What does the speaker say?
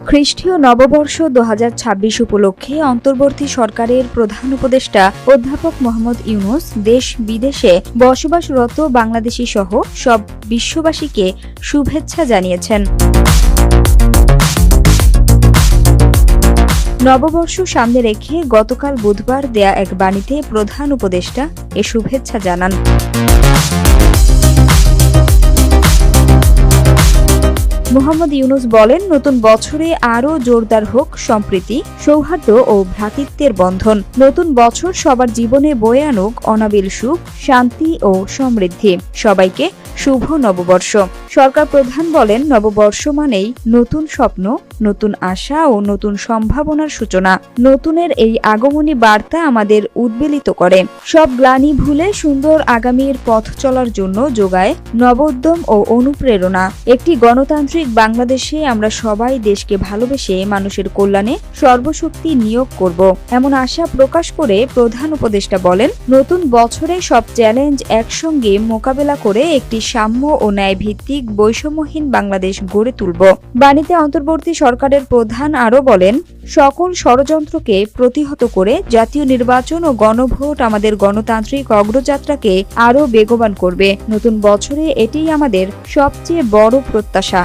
খ্রিস্টীয় নববর্ষ ২০২৬ উপলক্ষে অন্তর্বর্তী সরকারের প্রধান উপদেষ্টা অধ্যাপক মোহাম্মদ ইউনূস দেশ বিদেশে বসবাসরত বাংলাদেশি সহ সব বিশ্ববাসীকে শুভেচ্ছা জানিয়েছেন। নববর্ষ সামনে রেখে গতকাল বুধবার দেয়া এক বাণীতে প্রধান উপদেষ্টা এ শুভেচ্ছা জানান। মোহাম্মদ ইউনূস বলেন, নতুন বছরে আরও জোরদার হোক সম্প্রীতি, সৌহার্দ্য ও ভ্রাতৃত্বের বন্ধন। নতুন বছর সবার জীবনে বয়ে আনুক অনাবিল সুখ, শান্তি ও সমৃদ্ধি। সবাইকে শুভ নববর্ষ। সরকার প্রধান বলেন, নববর্ষ মানেই নতুন স্বপ্ন, নতুন আশা ও নতুন সম্ভাবনার সূচনা। নতুনের এই আগমনী বার্তা আমাদের উদ্বেলিত করে, সব গ্লানি ভুলে সুন্দর আগামীর পথ চলার জন্য যোগায় নবোদ্যম ও অনুপ্রেরণা। একটি গণতান্ত্রিক বাংলাদেশে আমরা সবাই দেশকে ভালোবেসে মানুষের কল্যাণে সর্বশক্তি নিয়োগ করব, এমন আশা প্রকাশ করে প্রধান উপদেষ্টা বলেন, নতুন বছরে সব চ্যালেঞ্জ একসঙ্গে মোকাবেলা করে একটি সাম্য ও ন্যায়ভিত্তিক বৈষম্যহীন বাংলাদেশ গড়ে তুলব। বাণীতে অন্তর্বর্তী সরকারের প্রধান আরও বলেন, সকল ষড়যন্ত্রকে প্রতিহত করে জাতীয় নির্বাচন ও গণভোট আমাদের গণতান্ত্রিক অগ্রযাত্রাকে আরও বেগবান করবে। নতুন বছরে এটিই আমাদের সবচেয়ে বড় প্রত্যাশা।